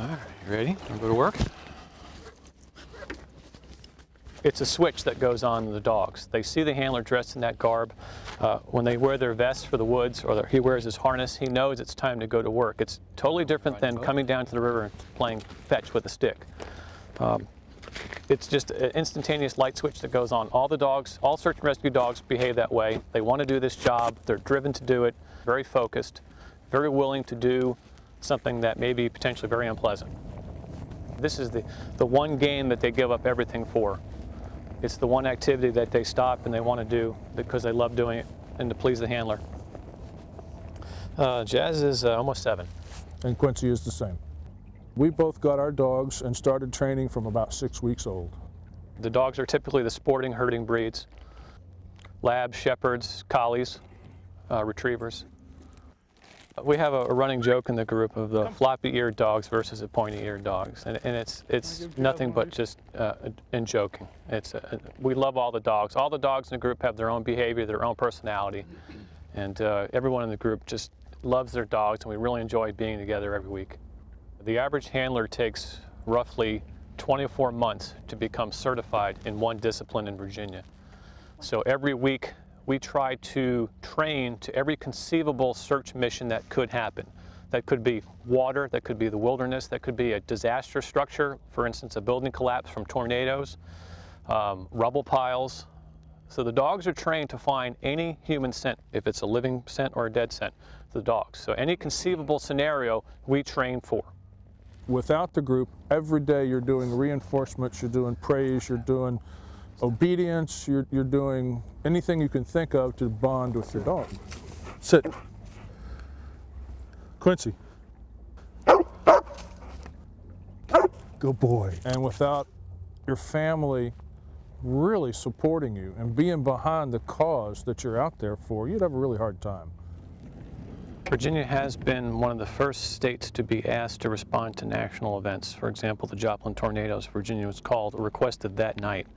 All right, you ready? Wanna go to work? It's a switch that goes on in the dogs. They see the handler dressed in that garb. When they wear their vests for the woods, or he wears his harness, he knows it's time to go to work. It's totally different than coming down to the river and playing fetch with a stick. It's just an instantaneous light switch that goes on. All the dogs, all search and rescue dogs behave that way. They want to do this job. They're driven to do it, very focused, very willing to do something that may be potentially very unpleasant. This is the one game that they give up everything for. It's the one activity that they stop and they want to do because they love doing it and to please the handler. Jazz is almost 7. And Quincy is the same. We both got our dogs and started training from about 6 weeks old. The dogs are typically the sporting herding breeds. Labs, shepherds, collies, retrievers. We have a running joke in the group of the floppy-eared dogs versus the pointy-eared dogs, and it's nothing but just in joking. We love all the dogs. All the dogs in the group have their own behavior, their own personality, and everyone in the group just loves their dogs, and we really enjoy being together every week. The average handler takes roughly 24 months to become certified in one discipline in Virginia. So every week, we try to train to every conceivable search mission that could happen. That could be water, that could be the wilderness, that could be a disaster structure, for instance, a building collapse from tornadoes, rubble piles. So the dogs are trained to find any human scent, if it's a living scent or a dead scent, the dogs. So any conceivable scenario, we train for. Without the group, every day you're doing reinforcements, you're doing praise, you're doing obedience, you're doing anything you can think of to bond with your dog. Sit. Quincy. Good boy. And without your family really supporting you and being behind the cause that you're out there for, you'd have a really hard time. Virginia has been one of the first states to be asked to respond to national events. For example, the Joplin tornadoes, Virginia was called, requested that night.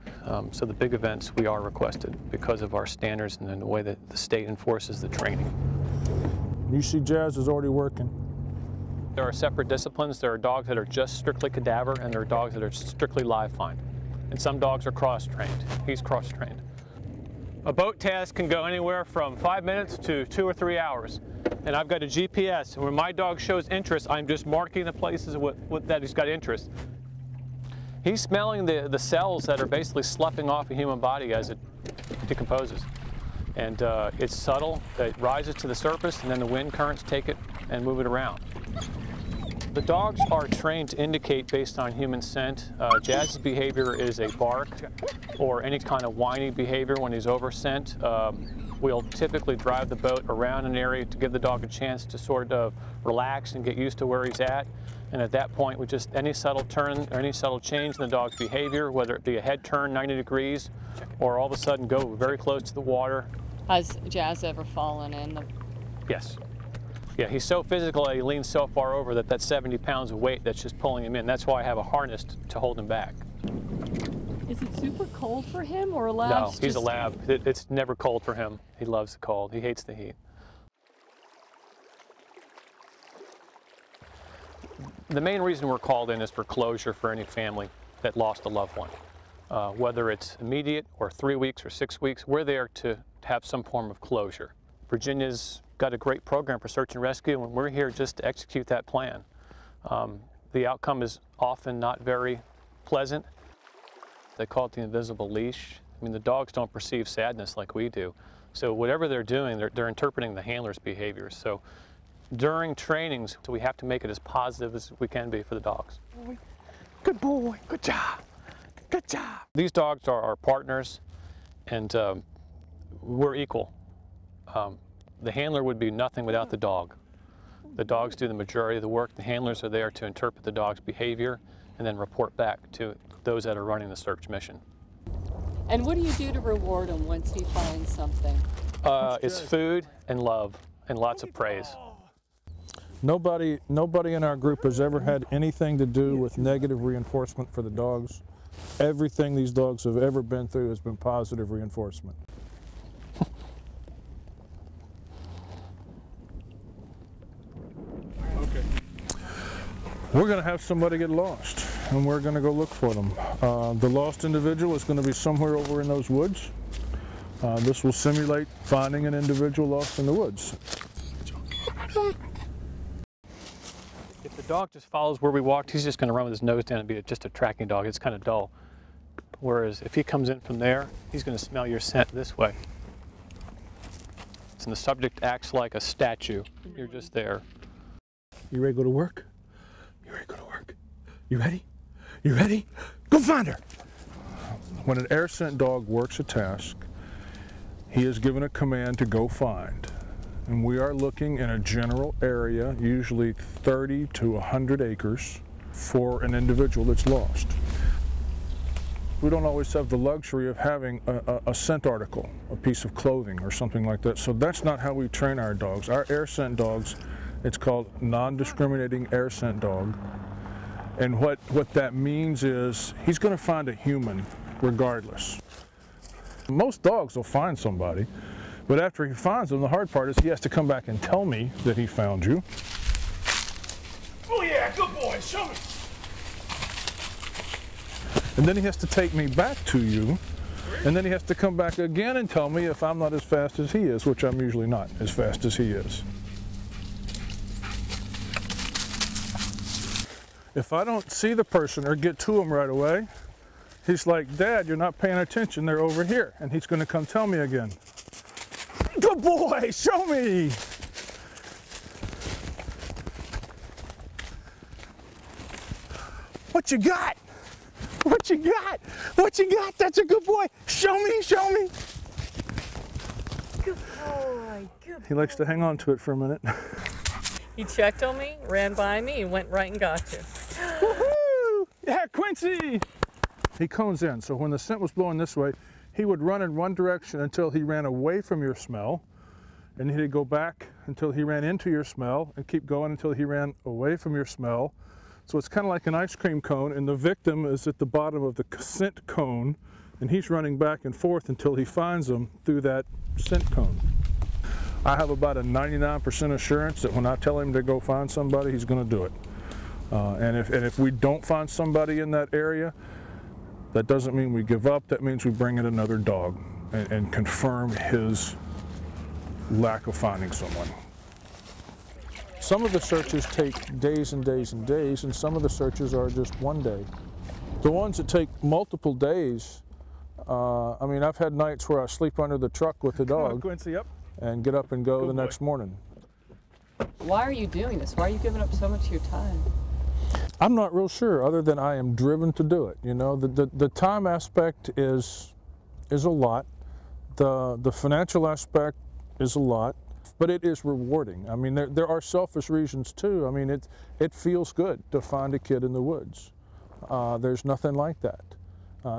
So the big events, we are requested because of our standards and the way that the state enforces the training. You see Jazz is already working. There are separate disciplines. There are dogs that are just strictly cadaver, and there are dogs that are strictly live find. And some dogs are cross-trained. He's cross-trained. A boat task can go anywhere from 5 minutes to 2 or 3 hours. And I've got a GPS, and when my dog shows interest, I'm just marking the places that he's got interest. He's smelling the cells that are basically sloughing off a human body as it decomposes. And it's subtle, it rises to the surface, and then the wind currents take it and move it around. The dogs are trained to indicate based on human scent. Jazz's behavior is a bark or any kind of whiny behavior when he's over scent. We'll typically drive the boat around an area to give the dog a chance to sort of relax and get used to where he's at. And at that point, with just any subtle turn or any subtle change in the dog's behavior, whether it be a head turn 90 degrees or all of a sudden go very close to the water. Has Jazz ever fallen in? Yes. Yeah, he's so physical that he leans so far over that that's 70 pounds of weight that's just pulling him in. That's why I have a harness to hold him back. Is it super cold for him or a lab? No, he's a lab. It's never cold for him. He loves the cold. He hates the heat. The main reason we're called in is for closure for any family that lost a loved one. Whether it's immediate or 3 weeks or 6 weeks, we're there to have some form of closure. Virginia's got a great program for search and rescue, and we're here just to execute that plan. The outcome is often not very pleasant. They call it the invisible leash. I mean, the dogs don't perceive sadness like we do. So whatever they're doing, they're interpreting the handler's behaviors. So during trainings, we have to make it as positive as we can be for the dogs. Good boy, good job, good job. These dogs are our partners, and we're equal. The handler would be nothing without the dog. The dogs do the majority of the work. The handlers are there to interpret the dog's behavior and then report back to those that are running the search mission. And what do you do to reward him once he finds something? It's food and love and lots of praise. Nobody in our group has ever had anything to do with negative reinforcement for the dogs. Everything these dogs have ever been through has been positive reinforcement. we're going to have somebody get lost, and we're going to go look for them. The lost individual is going to be somewhere over in those woods. This will simulate finding an individual lost in the woods. If the dog just follows where we walked, he's just going to run with his nose down and be just a tracking dog. It's kind of dull. Whereas if he comes in from there, he's going to smell your scent this way. And the subject acts like a statue. You're just there. You ready to go to work? You ready to go to work? You ready? You ready? Go find her! When an air scent dog works a task, he is given a command to go find. And we are looking in a general area, usually 30 to 100 acres, for an individual that's lost. We don't always have the luxury of having a scent article, a piece of clothing or something like that. So that's not how we train our dogs. Our air scent dogs, it's called non-discriminating air scent dog. And what that means is he's going to find a human regardless. Most dogs will find somebody, but after he finds them, the hard part is he has to come back and tell me that he found you. Oh yeah, good boy, show me. And then he has to take me back to you, and then he has to come back again and tell me if I'm not as fast as he is, which I'm usually not as fast as he is. If I don't see the person or get to him right away, he's like, Dad, you're not paying attention, they're over here. And he's going to come tell me again. Good boy, show me! What you got? What you got? What you got? That's a good boy. Show me, show me. Good boy, good boy. He likes to hang on to it for a minute. He checked on me, ran by me, and went right and got you. Woohoo! Yeah, Quincy! He cones in, so when the scent was blowing this way, he would run in one direction until he ran away from your smell, and he'd go back until he ran into your smell, and keep going until he ran away from your smell. So it's kind of like an ice cream cone, and the victim is at the bottom of the scent cone, and he's running back and forth until he finds them through that scent cone. I have about a 99% assurance that when I tell him to go find somebody, he's going to do it. And if we don't find somebody in that area, that doesn't mean we give up. That means we bring in another dog and confirm his lack of finding someone. Some of the searches take days and days and days, and some of the searches are just one day. The ones that take multiple days, I mean, I've had nights where I sleep under the truck with the dog Quincy, up. and get up and go the next morning. Why are you doing this? Why are you giving up so much of your time? I'm not real sure, other than I am driven to do it. You know, the time aspect is a lot. The financial aspect is a lot. But it is rewarding. I mean, there are selfish reasons too. I mean, it feels good to find a kid in the woods. There's nothing like that.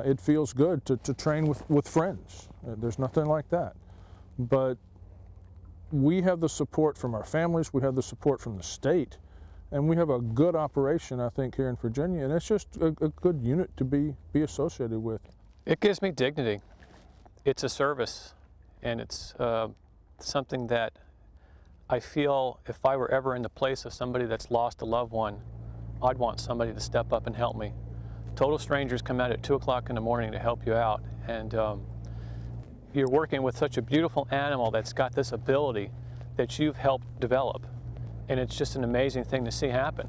It feels good to train with friends. There's nothing like that. But we have the support from our families, we have the support from the state, and we have a good operation, I think, here in Virginia, and it's just a good unit to be associated with. It gives me dignity. It's a service, and it's something that I feel if I were ever in the place of somebody that's lost a loved one, I'd want somebody to step up and help me. Total strangers come out at 2 o'clock in the morning to help you out, and you're working with such a beautiful animal that's got this ability that you've helped develop, and it's just an amazing thing to see happen.